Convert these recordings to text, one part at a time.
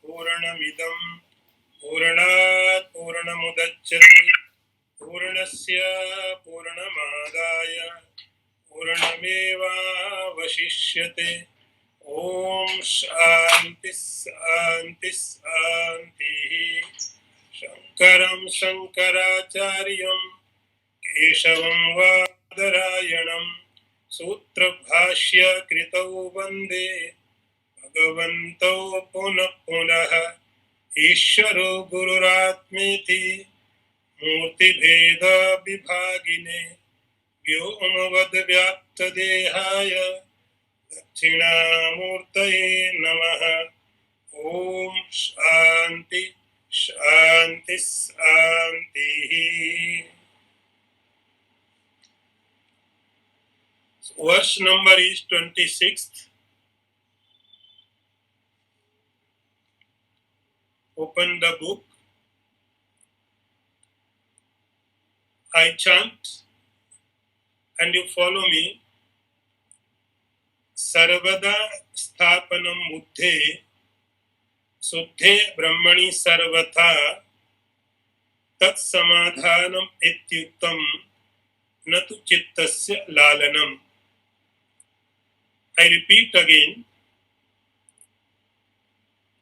पूर्णमिदं पूर्णात् पूर्णमुदच्यते पूर्णस्य पूर्णमादाय पूर्णमेवावशिष्यते। ॐ शान्ति शान्ति शान्तिः। शङ्करं शङ्कराचार्यं केशवं वादरायणं सूत्रभाष्यकृतौ वन्दे भगवन्तौ पुनः पुनः। ईश्वरो गुरुरात्मेति मूर्तिभेद विभागिने व्योमवद्व्याप्तदेहाय दक्षिणामूर्तये नमः। ॐ शान्ति शान्ति शान्तिः। Verse number is 26th. Open the book. I chant and you follow me. Sarvada sthapanam buddhe suddhe brahmani sarvatha tat samadhanam ityuktam natu chittasya lalanam. I repeat again.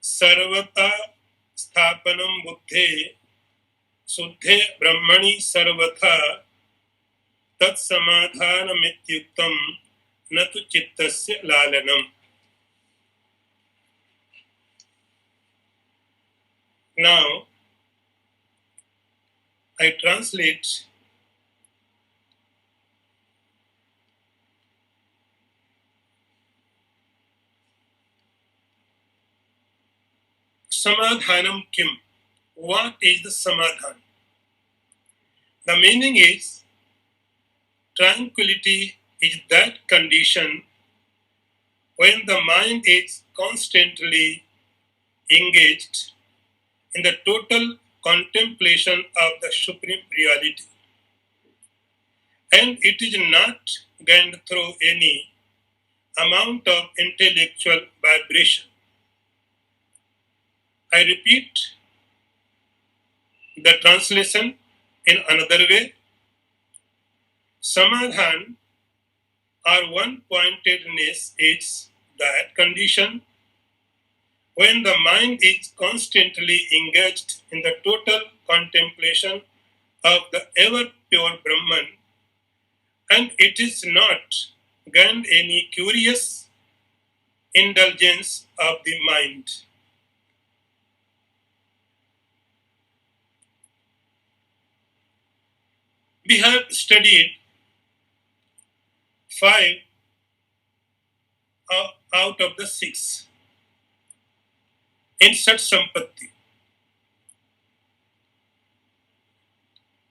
Sarvata sthapanam buddhe suddhe brahmani sarvatha tat samadhanam ityuktam natu chittasya lalanam. Now, I translate. Samadhanam kim? What is the samadhan? The meaning is tranquility is that condition when the mind is constantly engaged in the total contemplation of the Supreme Reality, and it is not gained through any amount of intellectual vibration. I repeat the translation in another way. Samadhan or one-pointedness is that condition when the mind is constantly engaged in the total contemplation of the ever-pure Brahman, and it is not gained any curious indulgence of the mind. We have studied 5 out of the 6 in Sat Sampatti.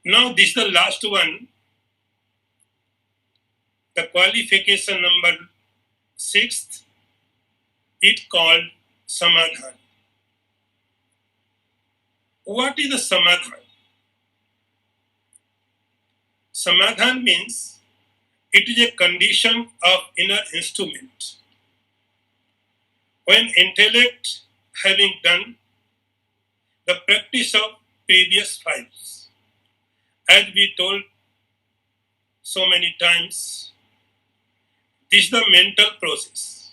Now this is the last one, the qualification number 6th, it called Samadhan. What is the Samadhan? Samadhan means it is a condition of inner instrument. When intellect having done the practice of previous 5, as we told so many times, this is the mental process.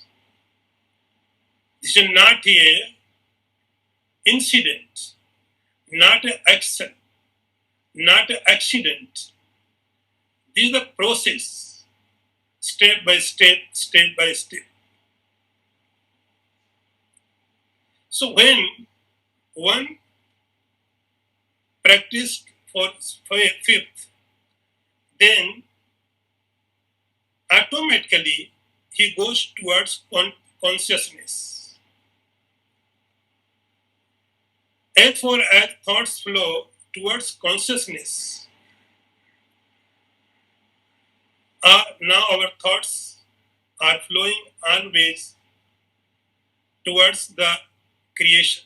This is not a incident, not an action, not an accident. This is the process, step by step, step by step. So when one practiced for 5th, then automatically he goes towards consciousness. As far as thoughts flow towards consciousness, now our thoughts are flowing always towards the creation,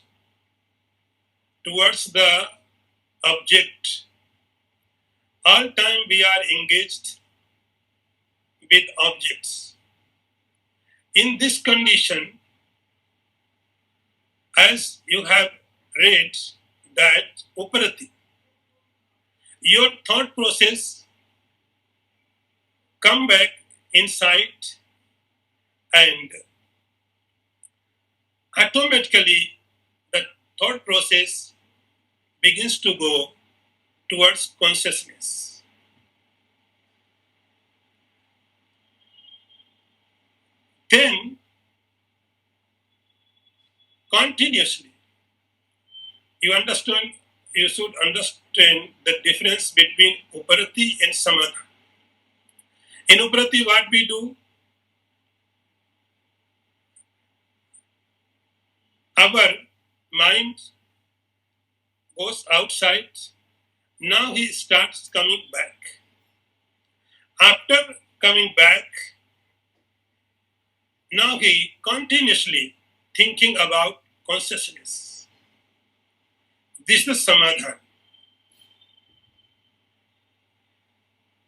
towards the object. All time we are engaged with objects. In this condition, as you have read that Uparati, your thought process come back inside and automatically the thought process begins to go towards consciousness. Then continuously you should understand the difference between Uparati and Samadha. In Uparati, what we do, our mind goes outside, now he starts coming back. After coming back, now he continuously thinking about consciousness. This is Samadhan.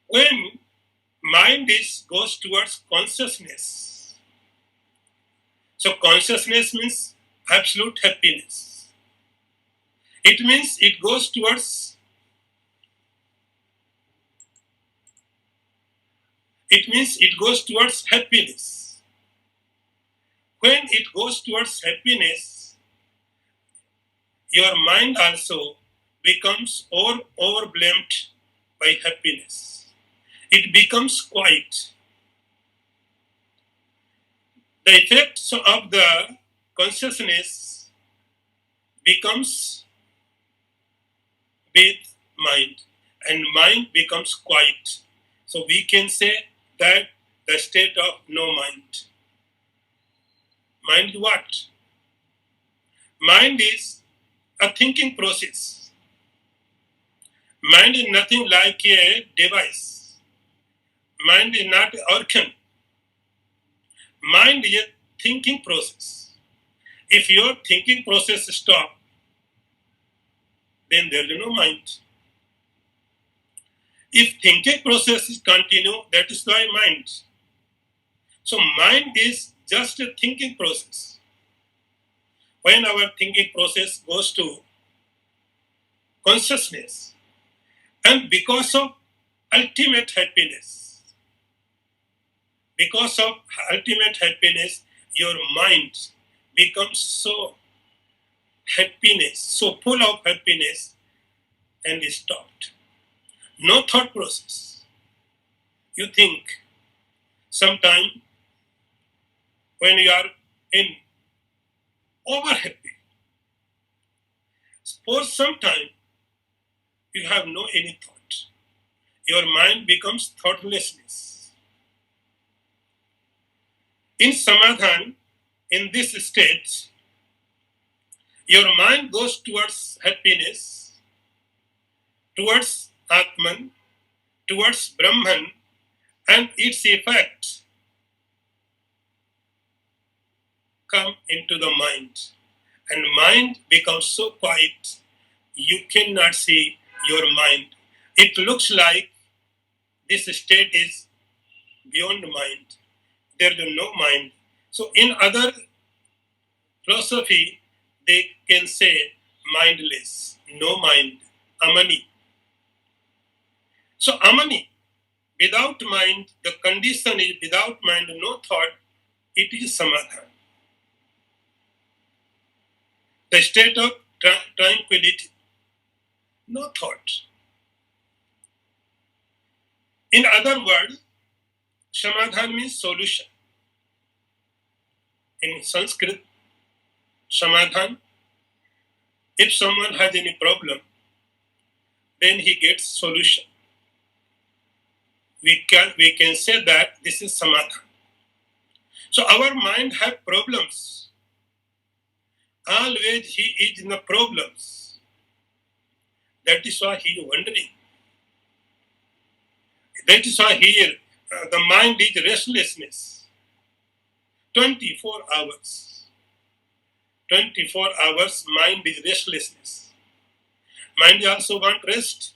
When goes towards consciousness, so consciousness means absolute happiness. It means it goes towards happiness. When it goes towards happiness, your mind also becomes overwhelmed by happiness. It becomes quiet. The effects of the consciousness becomes with mind, and mind becomes quiet. So we can say that the state of no mind. Mind what? Mind is a thinking process. Mind is nothing like a device. Mind is not an organ. Mind is a thinking process. If your thinking process stops, then there is no mind. If thinking process is continue, that is why mind. So mind is just a thinking process. When our thinking process goes to consciousness, and because of ultimate happiness, your mind becomes so full of happiness, and is stopped. No thought process. You think sometime when you are in over happy, for some time you have no any thought. Your mind becomes thoughtlessness. In Samadhan, in this state, your mind goes towards happiness, towards Atman, towards Brahman, and its effect come into the mind. And mind becomes so quiet, you cannot see your mind. It looks like this state is beyond mind. There is no mind. So in other philosophy, they can say mindless, no mind, amani. So amani, without mind, the condition is without mind, no thought, it is samadhan. The state of tranquility, no thought. In other words, samadhan means solution. In Sanskrit, samadhan, if someone has any problem, then he gets solution. We can say that this is samadhan. So our mind has problems. Always he is in the problems. That is why he is wondering. That is why here the mind is restlessness. 24 hours. 24 hours mind is restlessness. Mind also want rest.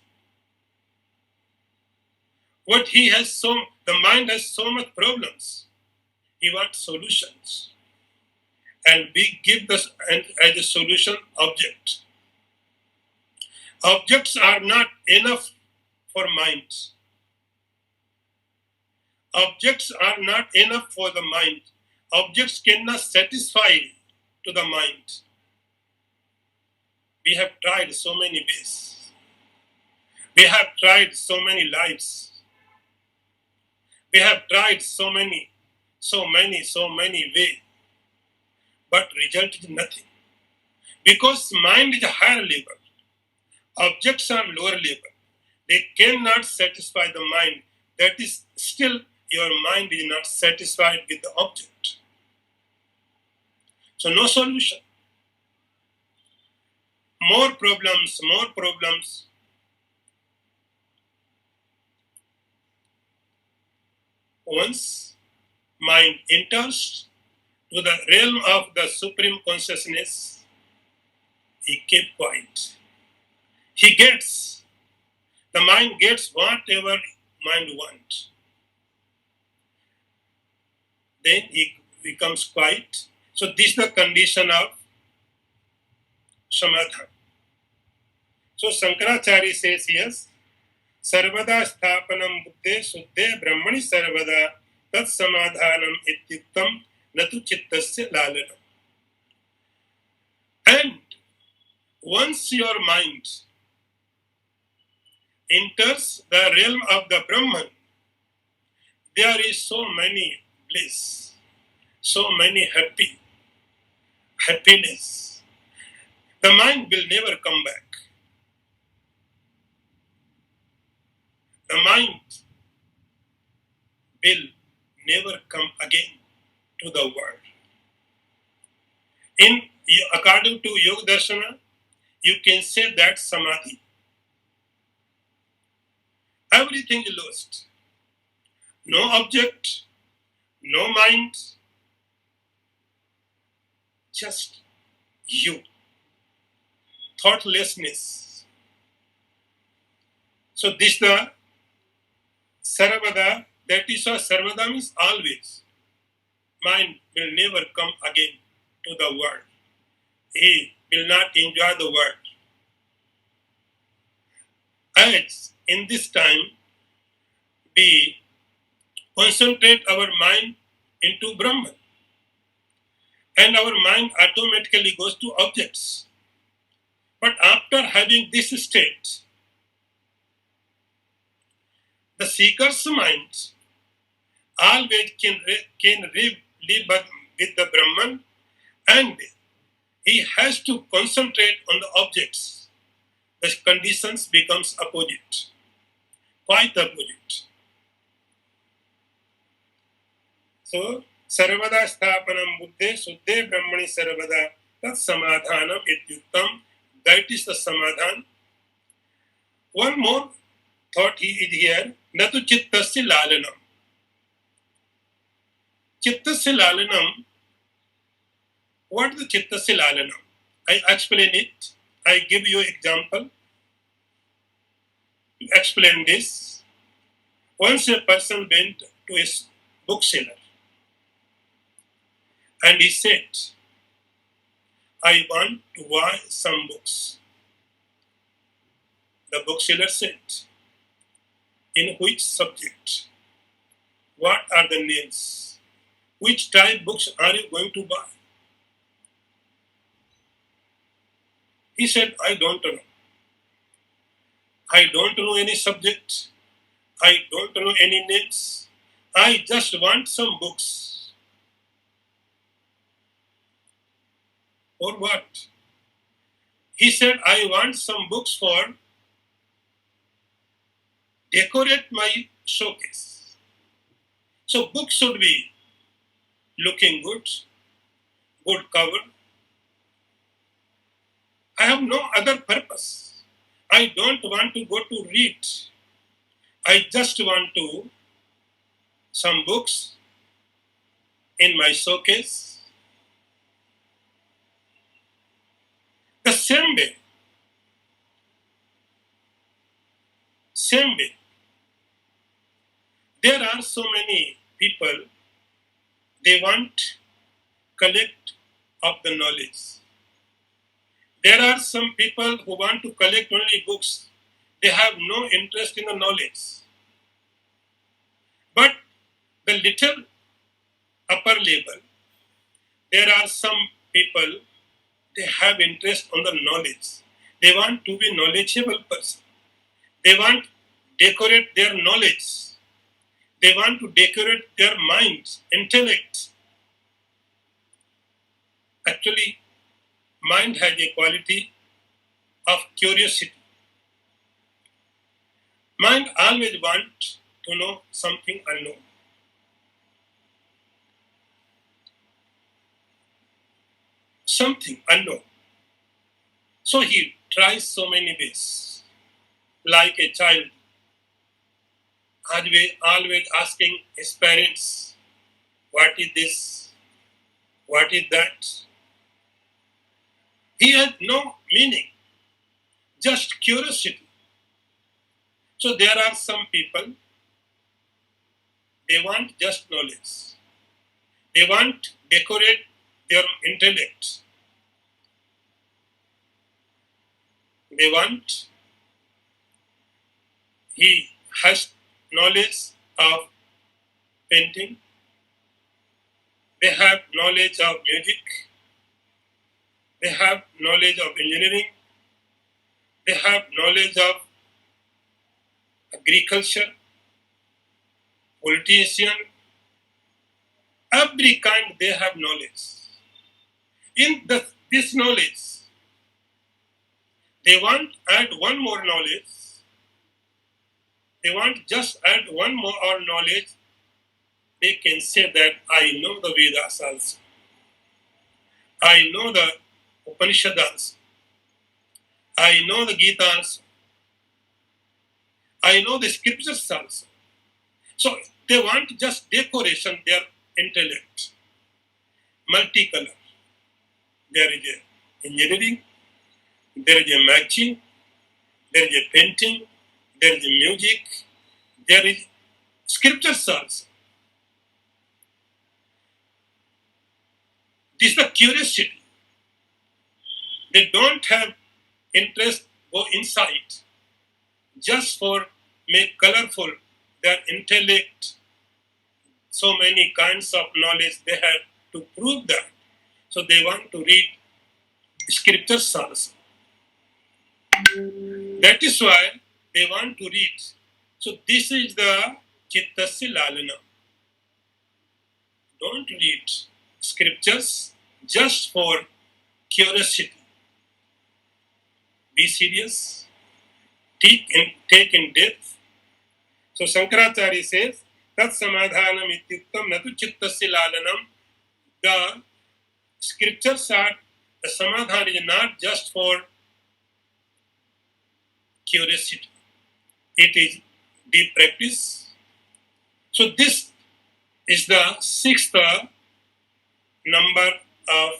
The mind has so much problems. He wants solutions. and we give this as a solution object. Objects are not enough for minds. Objects are not enough for the mind. Objects cannot satisfy to the mind. We have tried so many ways. We have tried so many lives. We have tried so many ways. But result is nothing. Because mind is a higher level. Objects are lower level. They cannot satisfy the mind. That is still your mind is not satisfied with the object. So no solution. More problems, more problems. Once mind enters to the realm of the supreme consciousness, he kept quiet. The mind gets whatever mind wants. Then he becomes quiet. So this is the condition of samadha. So Shankaracharya says, yes, sarvada sthapanam buddhe suddhe brahmani sarvada tat samadhanam ityuktam natu chittasya lalanam. And once your mind enters the realm of the Brahman, there is so many bliss, so many happiness. The mind will never come back. The mind will never come again to the world. According to Yoga Darshana, you can say that samadhi. Everything is lost. No object, no mind, just you. Thoughtlessness. So this the sarvada, that is what sarvada means always. Mind will never come again to the world. He will not enjoy the world. As in this time, we concentrate our mind into Brahman. And our mind automatically goes to objects. But after having this state, the seeker's mind always can live with the Brahman, and he has to concentrate on the objects. The conditions becomes opposite, quite opposite. So, sarvada sthapanam buddhe suddhe brahmani sarvada tat samadhanam ityuktam. That is the samadhan. One more thought is here. Natu chittasya lalanam. Chittasya lalanam. What is the chittasya lalanam? I explain it. I give you example. To explain this. Once a person went to a bookseller and he said, I want to buy some books. The bookseller said, in which subject? What are the names? Which type books are you going to buy? He said, I don't know. I don't know any subject. I don't know any names. I just want some books. For what? He said, I want some books for decorate my showcase. So books should be looking good cover. I have no other purpose. I don't want to go to read. I just want to some books in my showcase. The same way, there are so many people, they want collect of the knowledge. There are some people who want to collect only books. They have no interest in the knowledge. But the little upper level, there are some people, they have interest on the knowledge. They want to be knowledgeable person. They want to decorate their knowledge. They want to decorate their minds, intellect. Actually, mind has a quality of curiosity. Mind always wants to know something unknown. Something unknown. So he tries so many ways. Like a child, always asking his parents, what is this? What is that? He has no meaning, just curiosity. So there are some people, they want just knowledge. They want to decorate their intellect. They want, he has knowledge of painting. They have knowledge of music. They have knowledge of engineering. They have knowledge of agriculture, politician, every kind they have knowledge. This knowledge, they want to add one more knowledge. They want just add one more knowledge. They can say that I know the Vedas also. I know the Upanishads also. I know the Gita also. I know the scriptures also. So they want just decoration, their intellect. Multicolor. There is a engineering, there is a matching, there is a painting, there is a music, there is scriptures also. This is the curiosity. They don't have interest go inside just for make colorful their intellect. So many kinds of knowledge they have to prove that. So they want to read scriptures also. That is why they want to read. So this is the Chittasya Lalana. Don't read scriptures just for curiosity. Be serious. Take in depth. So Shankaracharya says, Tat samadhanam ityuktam natu chittasya lalanam. The scriptures are, the samadhan is not just for curiosity. It is deep practice. So this is the sixth number of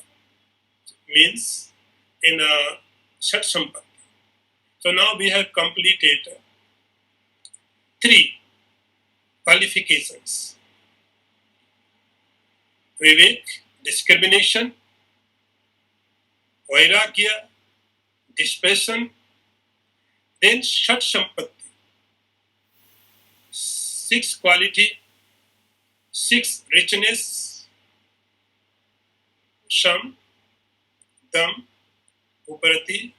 means in Shat Sampatti. So now we have completed 3 qualifications. Vivek, discrimination, Vairagya, dispassion, then Shat Sampatti. 6 quality, 6 richness, Sham, Dam, Uparati,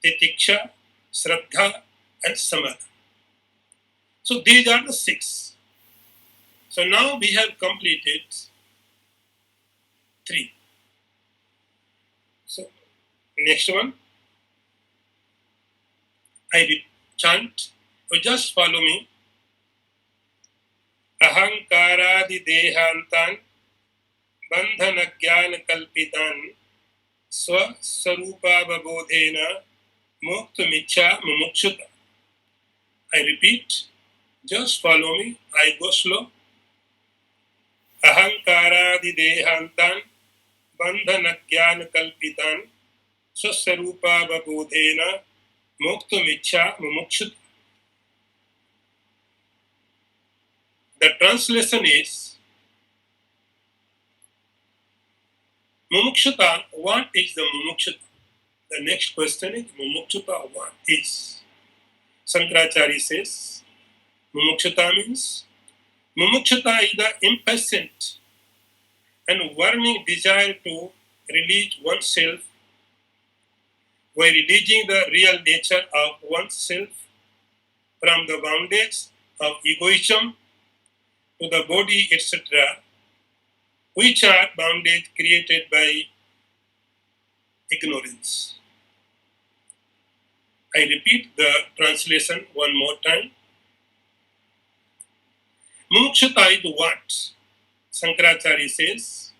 Titiksha, Shraddha, and Samadha. So these are the 6. So now we have completed 3. So next one, I will chant. So just follow me. Ahankaradi dehantan bandhana jnana kalpitan swasarupa babodhena mukta mumukshita. I repeat, just follow me. I go slow. Ahankaradi dehantan bandhana jnana kalpitan swasarupa babodhena mukta mumukshita. The translation is, Mumukshata, what is the mumukshata? The next question is mumukshata, what is? Shankaracharya says, mumukshata means, mumukshata is the impatient and burning desire to release oneself by releasing the real nature of oneself from the bondage of egoism to the body, etc., which are bondage created by ignorance. I repeat the translation one more time. Mumukshata is what? Shankaracharya says,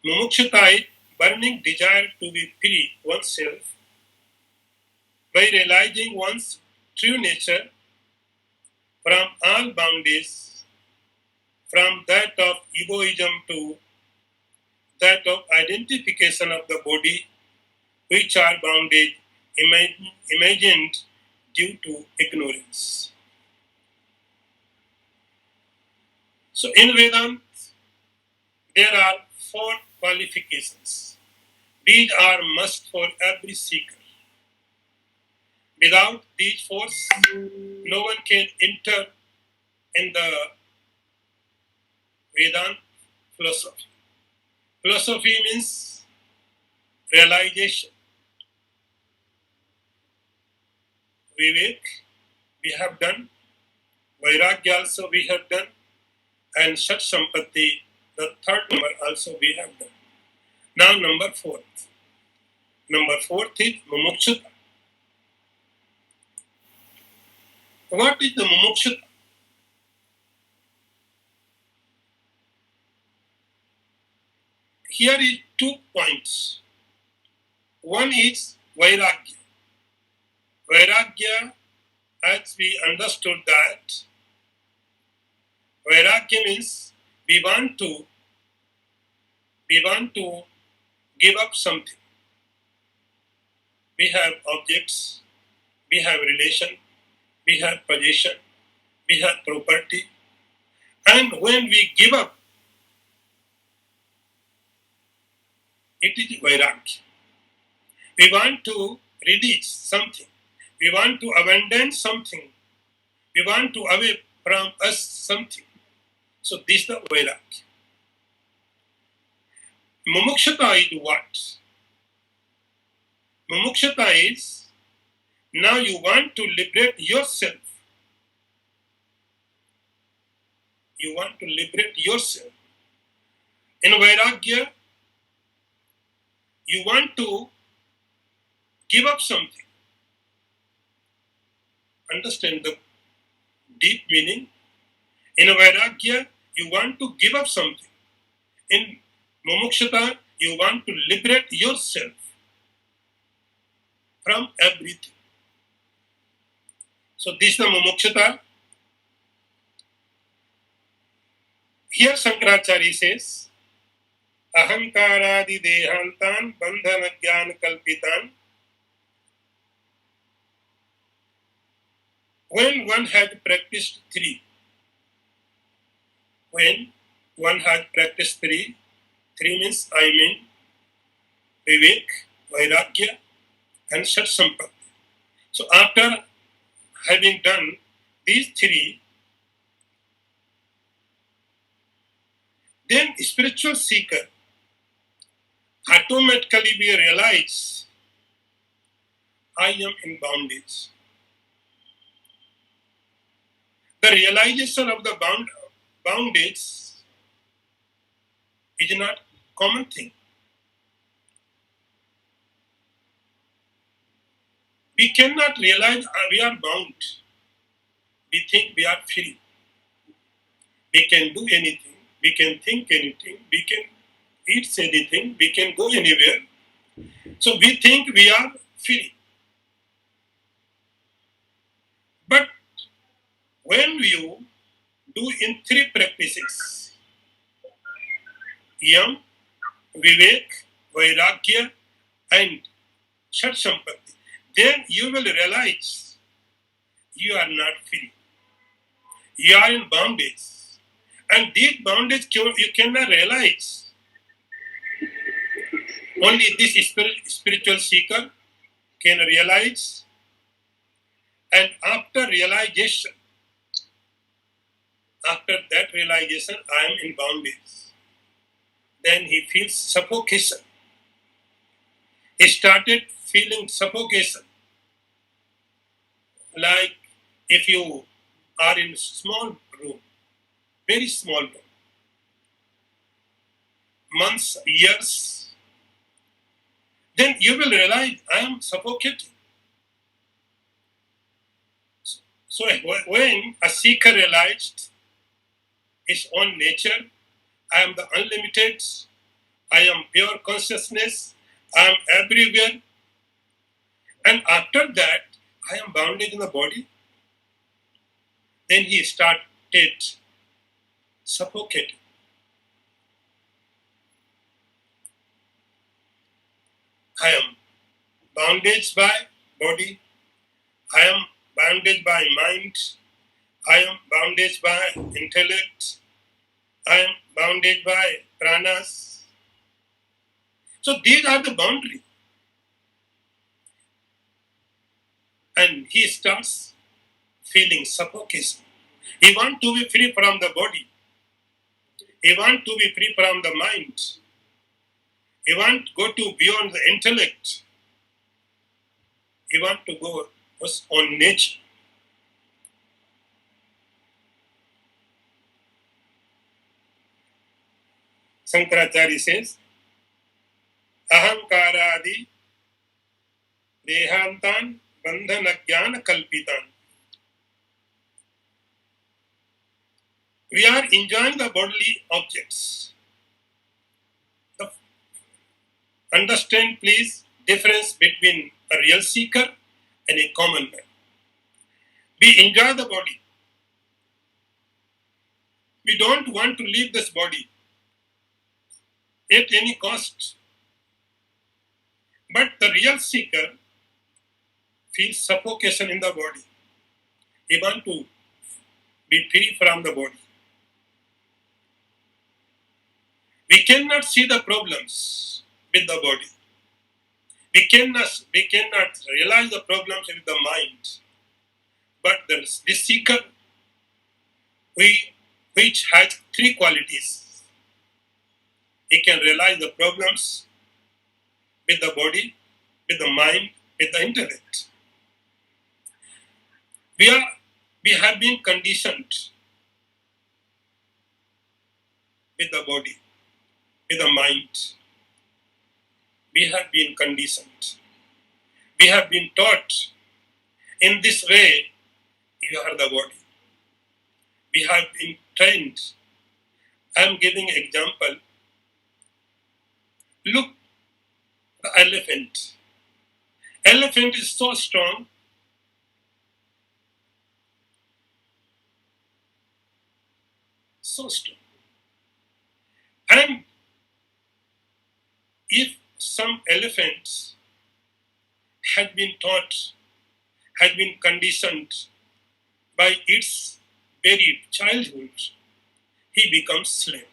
Mumukshata is burning desire to be free oneself by realizing one's true nature from all bondage, from that of egoism to that of identification of the body, which are bondage imagined due to ignorance. So in Vedanta, there are 4 qualifications. These are must for every seeker. Without these 4, no one can enter in the Vedanta philosophy. Philosophy means realization. Vivek, we have done. Vairagya also we have done. And Shat Sampatti, the 3rd number also we have done. Now number 4th. Number 4th is Mumukshata. What is the Mumukshata? Here is 2 points. One is Vairagya. Vairagya, as we understood that, Vairagya means we want to give up something. We have objects, we have relation, we have possession, we have property. And when we give up, it is Vairagya. We want to release something. We want to abandon something. We want to away from us something. So this is the Vairagya. Mumukshata is what? Mumukshata is, now you want to liberate yourself. You want to liberate yourself. In Vairagya, you want to give up something. Understand the deep meaning? In Vairagya, you want to give up something. In Mumukshata, you want to liberate yourself from everything. So this is the Mumukshata. Here Shankaracharya says, Ahankaradi dehantan bandhana jnana kalpitan. When one had practiced 3, three means Vivek, Vairagya, and Sat Sampatti. So after having done these 3, then spiritual seeker automatically we realize I am in bondage. The realization of the bondage is not common thing. We cannot realize we are bound. We think we are free. We can do anything. We can think anything. We can eat anything. We can go anywhere. So we think we are free. But when you do in 3 practices, Yam, Vivek, Vairagya, and Shat Sampatti, then you will realize you are not free. You are in bondage. And this bondage you cannot realize Only this spiritual seeker can realize, and after that realization, I am in bondage. Then he feels suffocation. He started feeling suffocation, like if you are in a small room, very small room, months, years, then you will realize I am suffocating. So when a seeker realized his own nature, I am the unlimited, I am pure consciousness, I am everywhere, and after that, I am bounded in the body, then he started suffocating. I am bondage by body, I am bondage by mind, I am bondage by intellect, I am bounded by pranas. So these are the boundaries. And he starts feeling suffocation. He wants to be free from the body. He wants to be free from the mind. He wants to go to beyond the intellect. He wants to go on nature. Shankaracharya says, Ahamkaradi dehantan bandhanajnana kalpitan. We are enjoying the bodily objects. Understand, please, difference between a real seeker and a common man. We enjoy the body. We don't want to leave this body at any cost. But the real seeker feels suffocation in the body. He wants to be free from the body. We cannot see the problems with the body. We cannot realize the problems with the mind. But this seeker, which has three qualities. He can realize the problems with the body, with the mind, with the intellect. We have been conditioned with the body, with the mind. We have been conditioned. We have been taught in this way, you are the body. We have been trained. I am giving an example. Look, the elephant. Elephant is so strong. So strong. And if some elephants had been taught, had been conditioned by its very childhood, he becomes slave.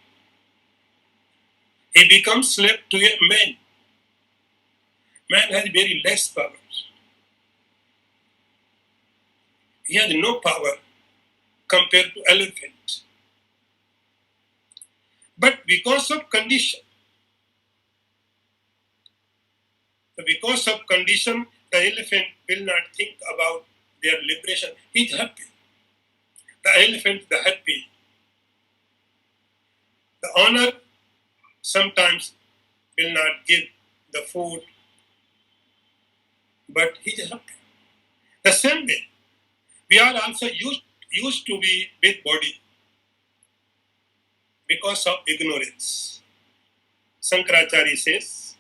He becomes slave to a man. Man has very less power. He has no power compared to elephant. But because of condition, the elephant will not think about their liberation. He's happy. The elephant is happy. The owner sometimes will not give the food, but he's happy. The same way, we are also used to be with body because of ignorance. Shankaracharya says,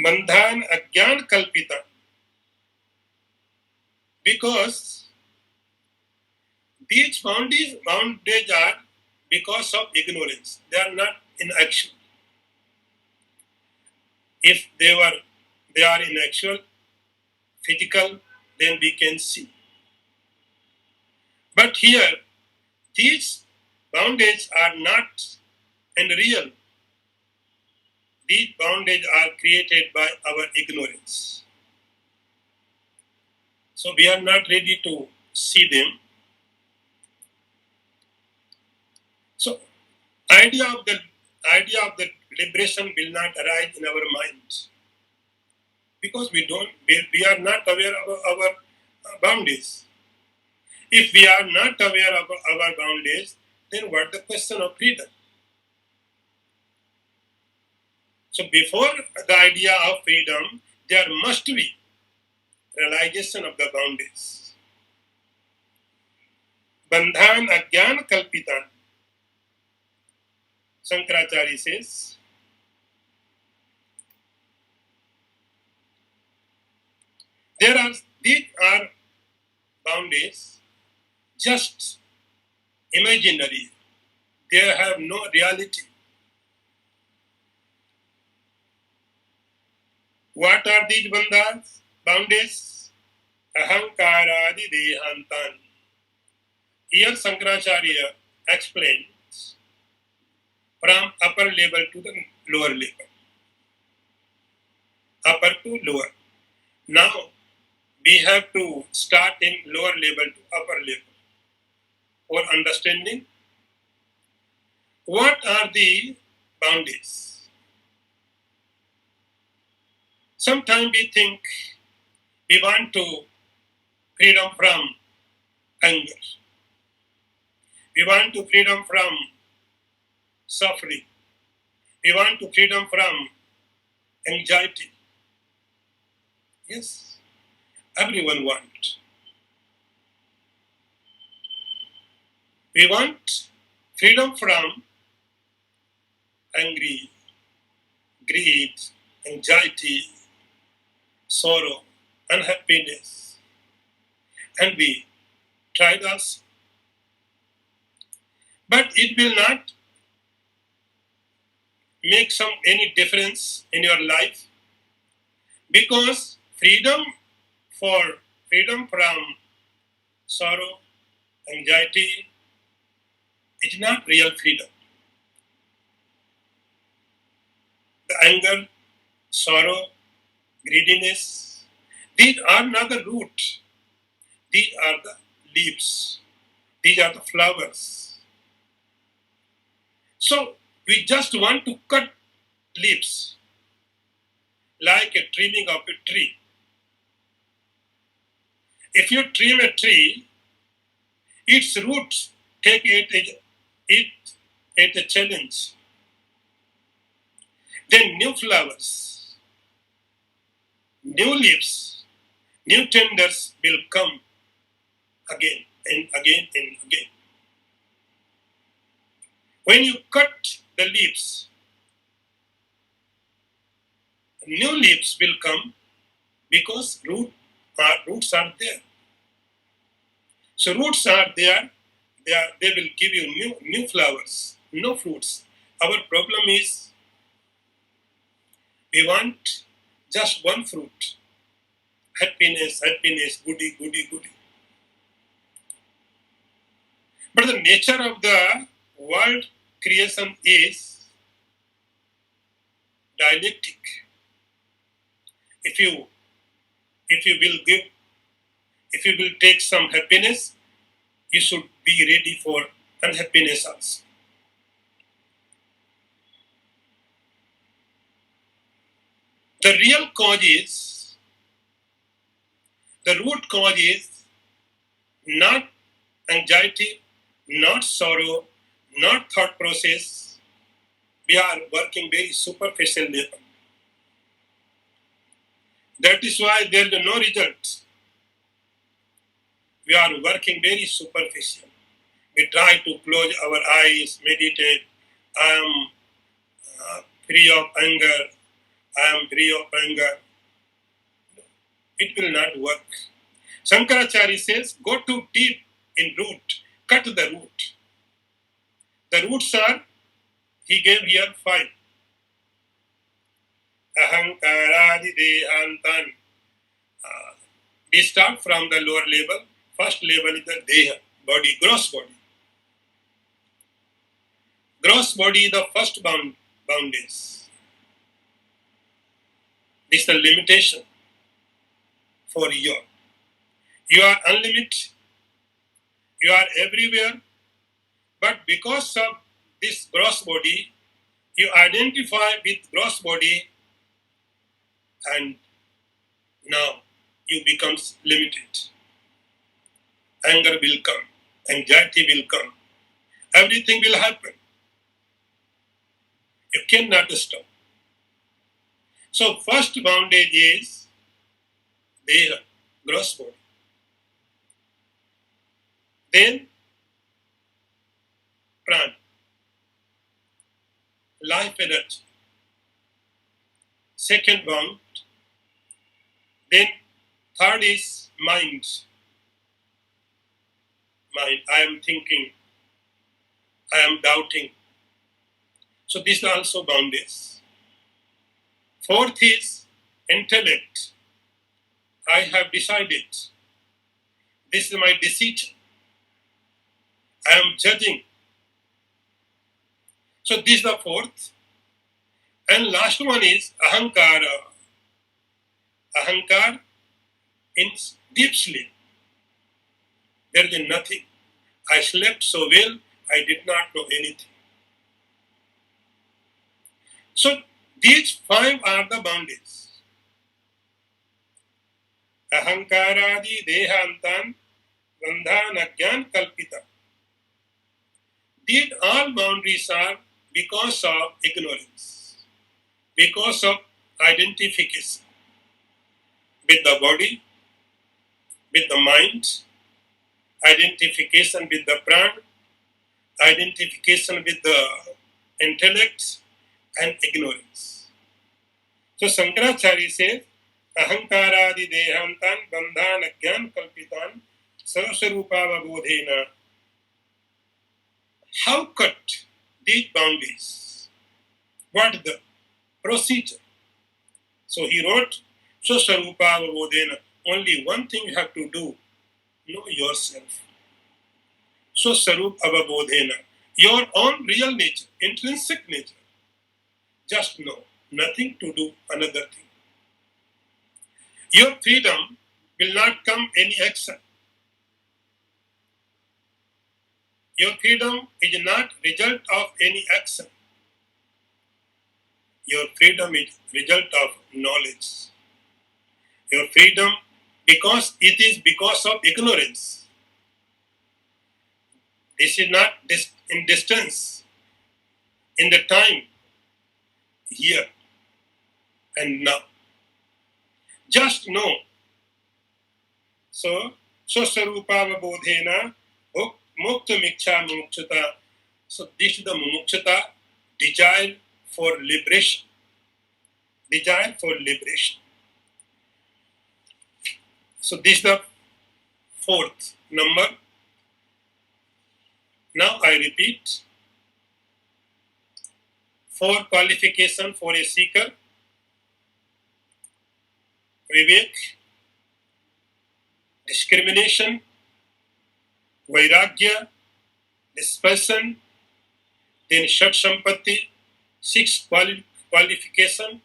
Bandhan Agyan Kalpita. Because these boundaries are because of ignorance. They are not in action. If they are in actual, physical, then we can see. But here, these boundaries are not and real. these boundaries are created by our ignorance. So we are not ready to see them. So idea of the liberation will not arise in our minds because we are not aware of our boundaries. If we are not aware of our boundaries, then what the question of freedom? So before the idea of freedom, there must be realization of the boundaries. Bandhan agyan kalpitan. Shankaracharya says, these are boundaries just imaginary. They have no reality. What are these boundaries? Ahankaradi dehantan. Here Shankaracharya explains from upper level to the lower level. Upper to lower. Now we have to start in lower level to upper level for understanding what are the boundaries. Sometimes we think we want to freedom from anger. We want to freedom from suffering. We want to freedom from anxiety. Yes, everyone wants. We want freedom from angry, greed, anxiety, sorrow, unhappiness. And we tried us. But it will not make any difference in your life because freedom from sorrow, anxiety is not real freedom. The anger, sorrow, greediness, these are not the root. These are the leaves. These are the flowers. So we just want to cut leaves like a trimming of a tree. If you trim a tree, its roots take it as a challenge. Then new flowers, new leaves, new tenders will come again and again and again. When you cut the leaves, new leaves will come because roots are there. So roots are there, they will give you new flowers, no fruits. Our problem is we want just one fruit. Happiness, happiness, goody, goody, goody. But the nature of the world creation is dialectic. If you will take some happiness, you should be ready for unhappiness also. The root cause is not anxiety, not sorrow, not thought process. We are working very superficial level. That is why there is no result. We are working very superficial. We try to close our eyes, meditate. I am free of anger. I am free of anger. It will not work. Shankaracharya says, go too deep in root. Cut the root. The roots are, he gave here 5. Ahankaradi dehantan. We start from the lower level. First level is the deha, body, gross body. Gross body is the first boundaries. This is the limitation for you. You are unlimited, you are everywhere, but because of this gross body, you identify with gross body, and now you become limited. Anger will come, anxiety will come, everything will happen. You cannot stop. So first boundary is there, gross body. Then prana, life energy. Second bound. Then third is mind. Mind. I am thinking. I am doubting. So these are also boundaries. Fourth is intellect. I have decided. This is my decision. I am judging. So this is the fourth. And last one is ahankara. Ahankar in deep sleep. There is nothing. I slept so well, I did not know anything. So these five are the boundaries. Ahankaradi dehantan bandhanagyan kalpita. These all boundaries are because of ignorance, because of identification with the body, with the mind, identification with the prana, identification with the intellect, and ignorance. So Shankaracharya says, Ahankaradi dehantan bandhan agyan kalpitan sarasarupavabodhena. How cut these boundaries? What is the procedure? So he wrote, Sarasarupavabodhena. Only one thing you have to do, know yourself. Sarup avabodhena, your own real nature, intrinsic nature. Just know, nothing to do another thing. Your freedom will not come any action. Your freedom is not result of any action. Your freedom is result of knowledge. Your freedom, because it is because of ignorance. This is not in distance, in the time, here and now. Just know. So, Sarupavabodhena, Mukta Miksha Mumukshata. So, this is the Mumukshata, desire for liberation. Desire for liberation. So, this is the fourth number. Now, I repeat. 4 qualification for a seeker. Vivek, discrimination, vairagya, dispersion, then Shat Sampatti, 6 qualification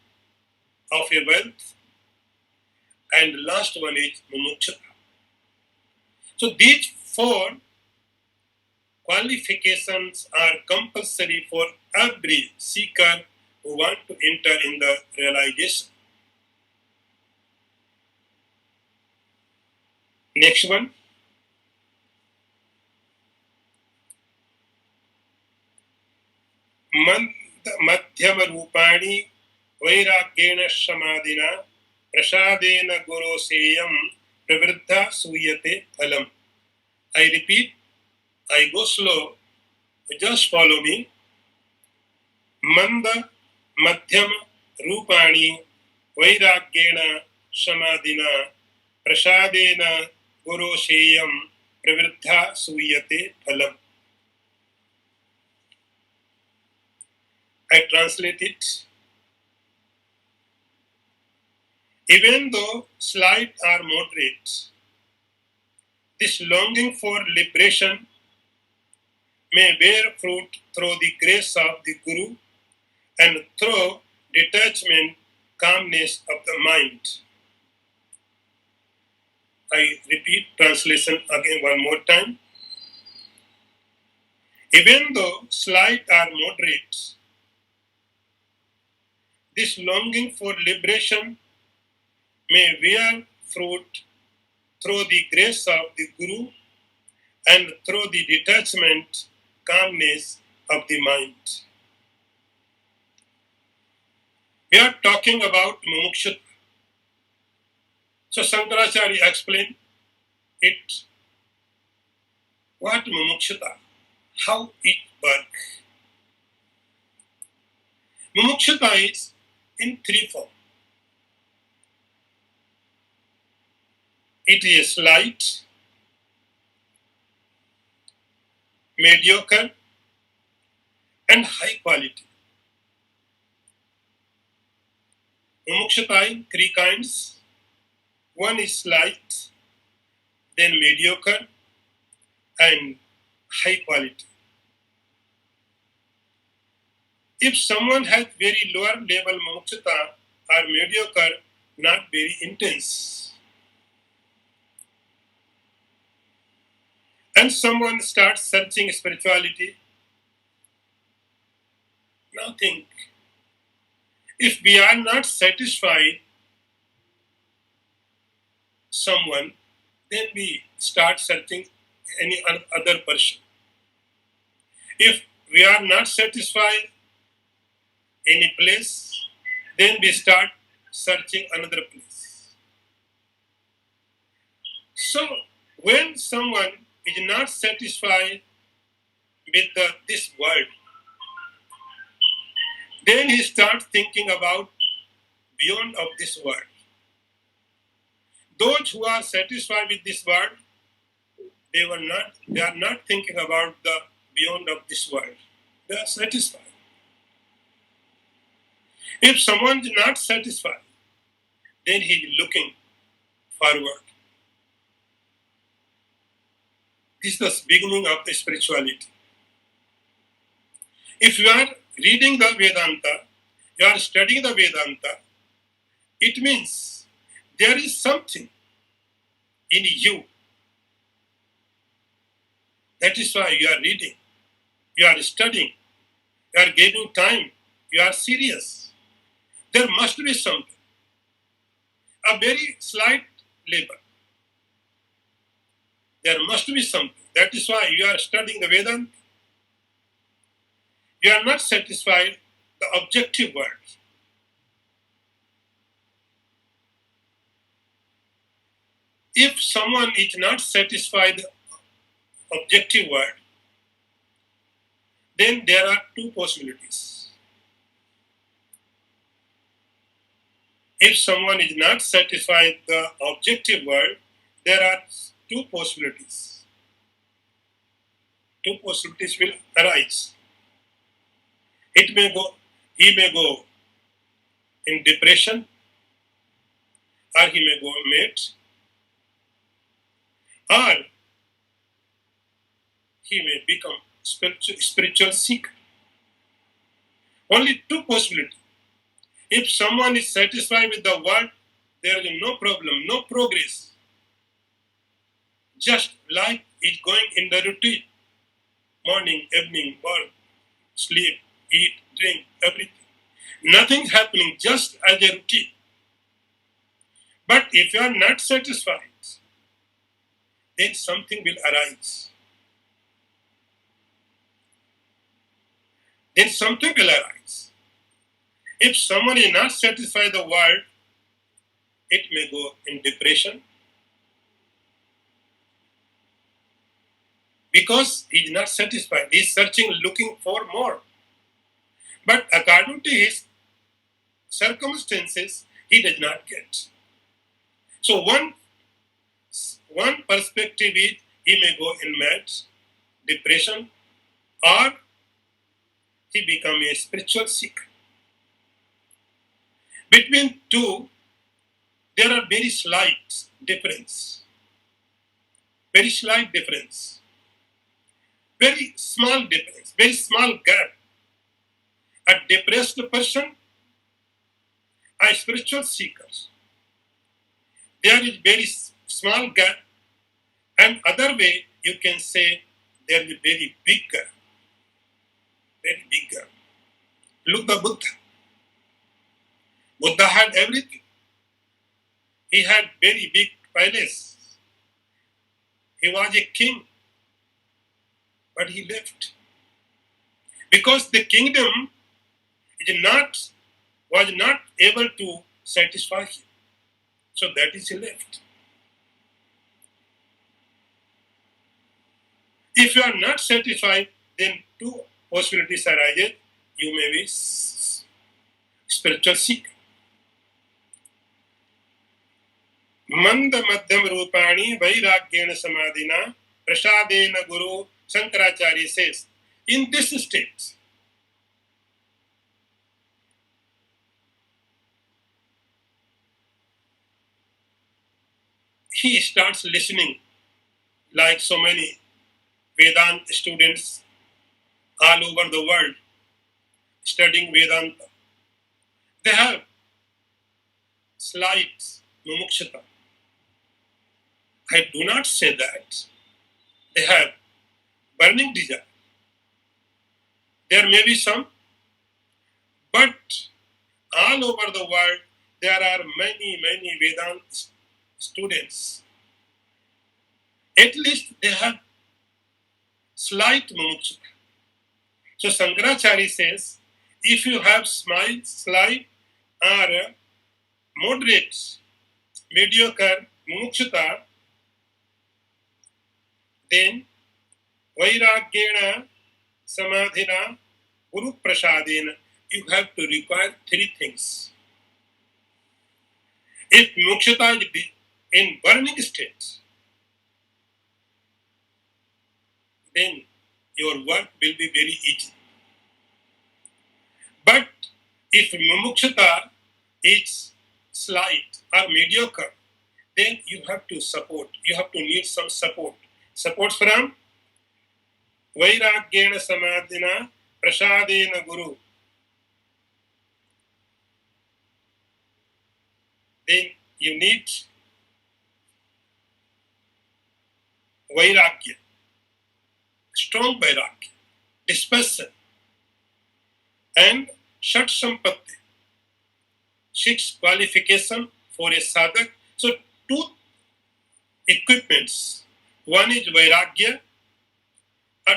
of a wealth, and last one is mumukshata. So these 4 qualifications are compulsory for every seeker who want to enter in the realization. Next one. मध्यम रूपाणि वैराग्येण समाधिना प्रसादेन गुरोसेयं प्रवृद्धा सूयते फलम्. I repeat, I go slow, just follow me. Manda madhyam rupani vairagyena samadhina prasadena gurosheyam pravriddha suyate phalam. I translate it. Even though slight or moderate, this longing for liberation may bear fruit through the grace of the Guru and through detachment calmness of the mind. I repeat translation again one more time. Even though slight or moderate, this longing for liberation may bear fruit through the grace of the Guru and through the detachment, calmness of the mind. We are talking about mumukshut. So Shankaracharya explained it, what mumukshata, how it works. Mumukshata is in three forms. It is light, mediocre, and high quality. Mumukshata in three kinds. One is light, then mediocre, and high quality. If someone has very lower level mumukshata or mediocre, not very intense, and someone starts searching spirituality, now think, if we are not satisfied someone, then we start searching any other person. If we are not satisfied any place, then we start searching another place. So when someone is not satisfied with this world, then he starts thinking about beyond of this world. Those who are satisfied with this world, they are not thinking about the beyond of this world. They are satisfied. If someone is not satisfied, then he is looking forward. This is the beginning of the spirituality. If you are reading the Vedanta, you are studying the Vedanta, it means there is something in you. That is why you are reading, you are studying, you are giving time, you are serious. There must be something, a very slight labor. There must be something. That is why you are studying the Vedanta. You are not satisfied the objective world. If someone is not satisfied the objective world, then there are two possibilities. If someone is not satisfied the objective world, there are two possibilities. Two possibilities will arise. He may go in depression, or he may go mad, or he may become spiritual seeker. Only two possibilities. If someone is satisfied with the world, there is no problem, no progress. Just life is going in the routine. Morning, evening, work, sleep, eat, drink, everything. Nothing happening, just as a routine. But if you are not satisfied, then something will arise. Then something will arise. If someone is not satisfied with the world, it may go in depression, because he is not satisfied. He is searching, looking for more. But according to his circumstances, he does not get. So one perspective is he may go in mad, depression, or he become a spiritual seeker. Between two, there are very slight difference. Very slight difference. Very small difference, very small gap. A depressed person are spiritual seekers. There is very small gap, and other way you can say there is a very big gap. Very big gap. Look the Buddha. Buddha had everything. He had very big palace. He was a king, but he left because the kingdom is not was not able to satisfy him. So that is he left. If you are not satisfied, then two possibilities arise. You may be spiritual seeker. मंद मध्यम रूपाणी वैराग्येण समाधिना प्रसादेन गुरु Shankaracharya says, in this state, he starts listening like so many Vedanta students all over the world studying Vedanta. They have slight mumukshata. I do not say that. They have burning desire. There may be some, but all over the world there are many Vedanta students. At least they have slight mumukshata. So Shankaracharya says, if you have slight or moderate, mediocre mumukshata, then vairagyena samadhina guru prasadena, you have to require three things. If mumukshata is in burning state, then your work will be very easy. But if mumukshata is slight or mediocre, then you have to support. You have to need some support. Support from vairagyena samadhina prasadena guru. Then you need vairagya, strong vairagya, dispersion, and shat sampatti, 6 qualification for a sadhak. So 2 equipments. One is vairagya, a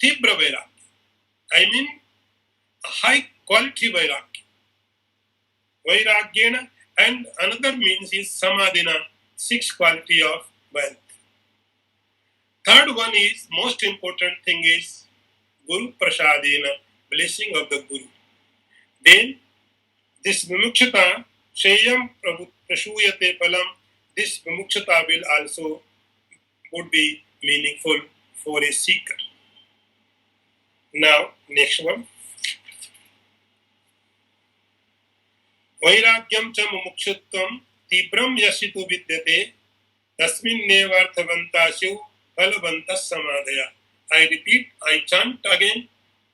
tibra vairagya. I mean a high quality vairagya. Vairagyena, and another means is samadhina, 6 quality of wealth. Third one is, most important thing is Guru Prasadena, blessing of the Guru. Then this mumukshata, shayam prashuyate palam, this mumukshata will also would be meaningful for a seeker. Now, next one. Vairagyam cha mumukshutvam tibram yasitu vidyate tasminnevarthavantasyu phalvantas samadhaya. I repeat, I chant again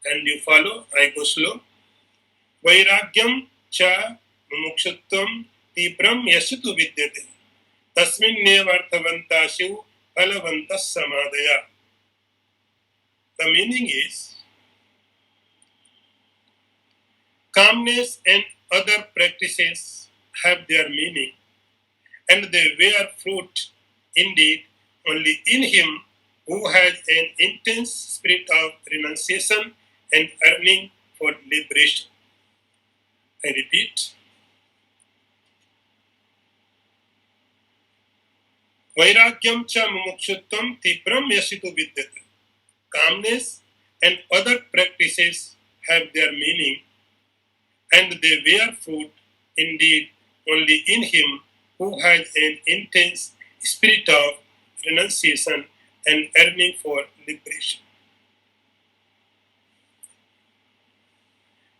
and you follow, I go slow. Vairagyam cha mumukshutvam tibram yasitu vidyate tasminnevarthavantasyu phalvantas samadhaya. The meaning is, calmness and other practices have their meaning, and they bear fruit indeed only in him who has an intense spirit of renunciation and yearning for liberation. I repeat, vairagyam cha mumukshutvam tibram yasitu vidyate. Calmness and other practices have their meaning, and they bear fruit indeed only in him who has an intense spirit of renunciation and yearning for liberation.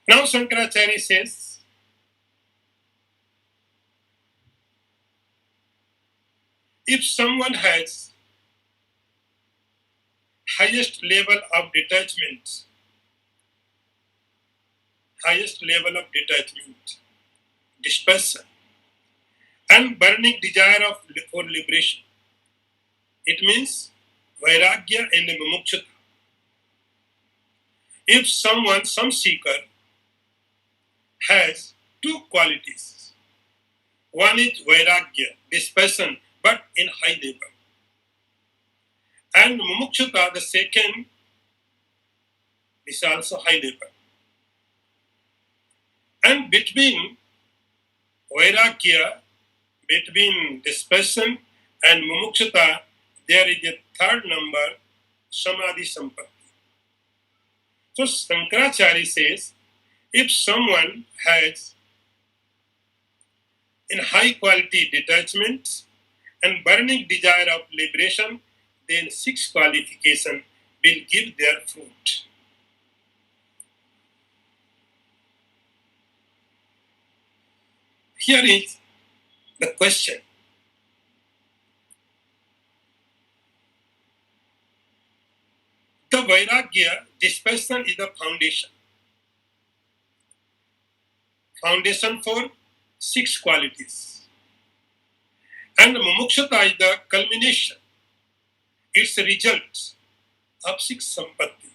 Now Shankaracharya says, if someone has highest level of detachment highest level of detachment, dispersion, and burning desire for liberation. It means vairagya and mumukshata. If some seeker has two qualities, one is vairagya, dispersion, but in high level, and mumukshata, the second, is also high level. And between vairagya, between dispersion and mumukshata, there is a third number, samadhi sampatti. So Shankaracharya says, if someone has in high quality detachment and burning desire of liberation, then six qualifications will give their fruit. Here is the question. The Vairagya, this person is the foundation for six qualities. And Mumukshata is the culmination, it's a result of six sampatti.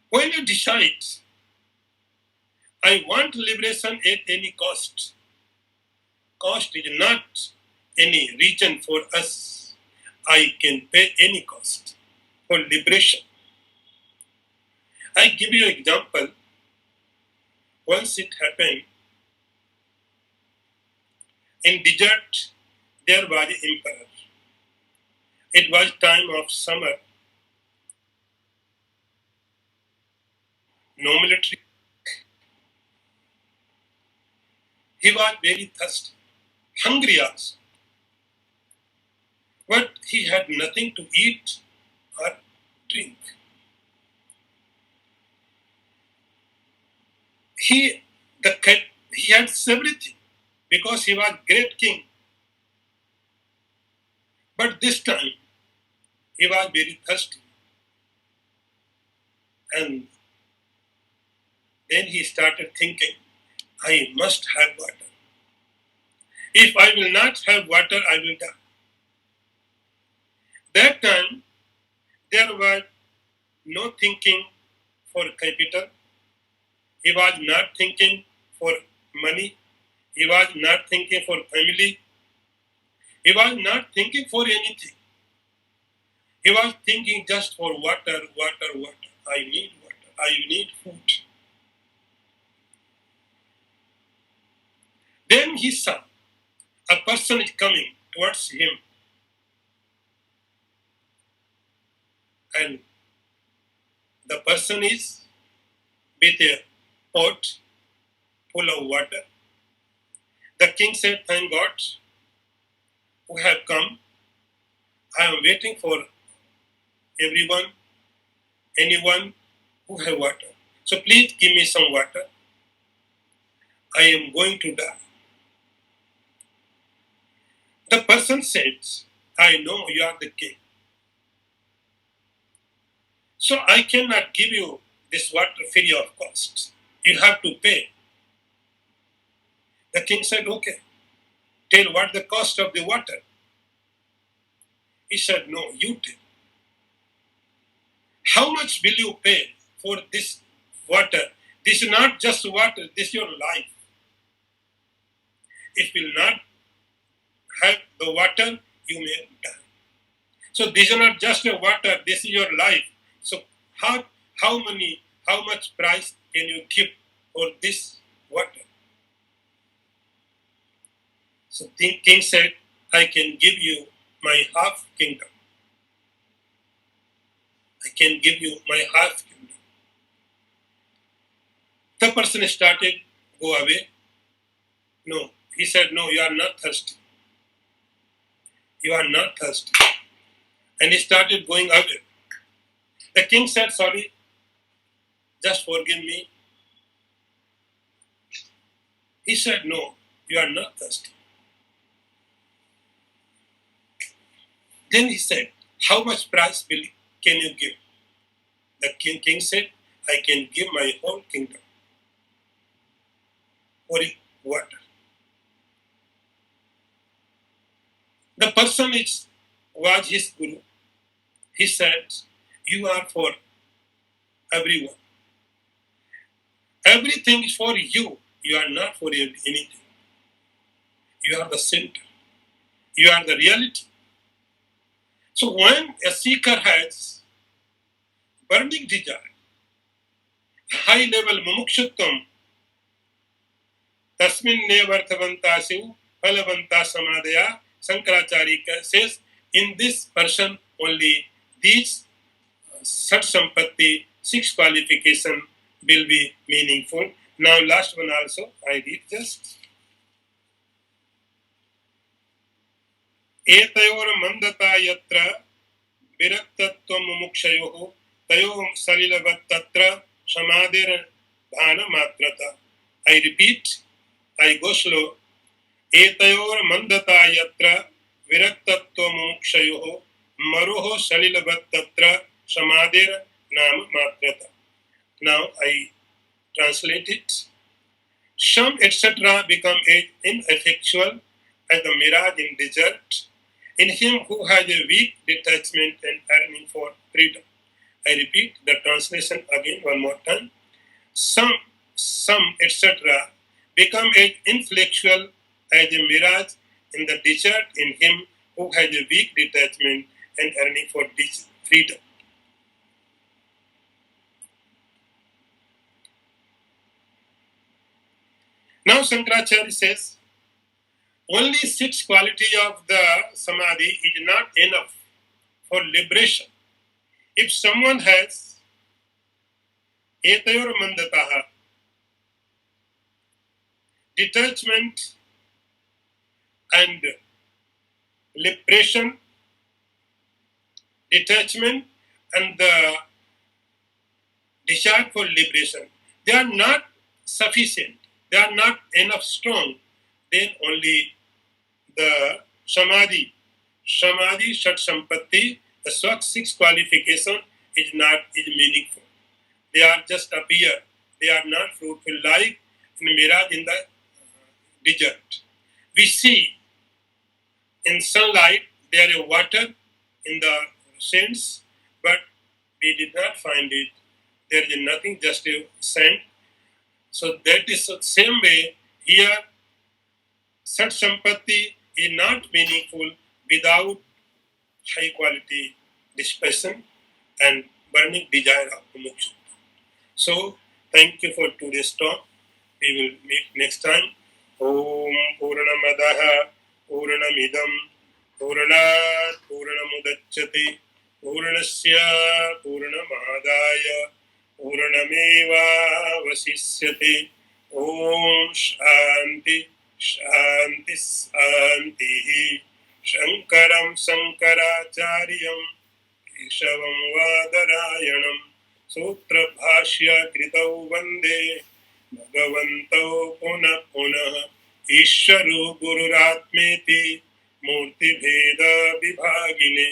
When you decide, I want liberation at any cost, cost is not any reason for us. I can pay any cost for liberation. I give you an example. Once it happened, in desert there was an emperor. It was time of summer, no military. He was very thirsty, hungry also, but he had nothing to eat or drink. He, he had everything because he was great king. But this time he was very thirsty, and then he started thinking, I must have water. If I will not have water, I will die. That time there was no thinking for capital. He was not thinking for money. He was not thinking for family. He was not thinking for anything. He was thinking just for water, water, water. I need water. I need food. Then he saw a person is coming towards him, and the person is with a pot full of water. The king said, thank God who have come. I am waiting for everyone, anyone who have water. So please give me some water. I am going to die. The person says, I know you are the king. So I cannot give you this water free of cost. You have to pay. The king said, okay, tell what the cost of the water. He said, no, you tell. How much will you pay for this water? This is not just water, this is your life. If you will not have the water, you may die. So this is not just a water, this is your life. So how much price can you give for this water? So the king said, I can give you my half kingdom. I can give you my half kingdom. The person started, go away. No. He said, no, you are not thirsty. You are not thirsty. And he started going away. The king said, sorry, just forgive me. He said, no, you are not thirsty. Then he said, how much price can you give? The king said, I can give my whole kingdom for water. The person was his guru. He said, you are for everyone. Everything is for you. You are not for anything. You are the center. You are the reality. So when a seeker has burning desire, high level mumukshutvam, tasmin nevarthavanta siv phalavanta samadaya, Shankaracharya says, in this person only these Sat Sampatti, 6 qualification will be meaningful. Now last one also I read just. एतयोर मंदता यत्र विरक्तत्व मुमुक्षयोः तयोः सलिलवत् तत्र समाधिर भान मात्रता. I repeat, I go slow. एतयोर मंदता यत्र विरक्तत्व मुमुक्षयोः मरोः सलिलवत् तत्र समाधिर नाम मात्रता. Now I translate it. Some etc. become ineffectual as the mirage in desert in him who has a weak detachment and yearning for freedom. I repeat the translation again one more time. Some etc. become as inflexible as a mirage in the desert in him who has a weak detachment and yearning for freedom. Now Shankaracharya says, only 6 qualities of the samadhi is not enough for liberation. If someone has etayor mandataha, detachment and liberation, detachment and the desire for liberation, they are not sufficient, they are not enough strong, then only the samadhi, shat sampatti, the 6 qualification is meaningful. They are just appear. They are not fruitful like in mirage in the desert. We see in sunlight there is water in the sands, but we did not find it. There is nothing, just a sand. So that is the same way here. Sat Sampatti is not meaningful without high quality dispassion and burning desire of moksha. So thank you for today's talk. We will meet next time. Om Purnamadaha Purnamidam Purnat Purnamudachyate Purnasya Purnamadaya Purnameva Vasishyate. Om Shanti Shanti Shanti. Shankaram Shankaracharyam Keshavam Vadarayanam Sutrabhashya Kritau Vande Bhagavantau Puna Puna Ishwaru Gururatmeti Murti Bheda Vibhagine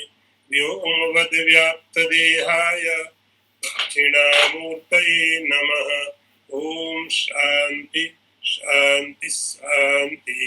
Vyomavad Vyapta Dehaya Dakshinamurtaye Namaha. Om Shanti Shanti Shanti.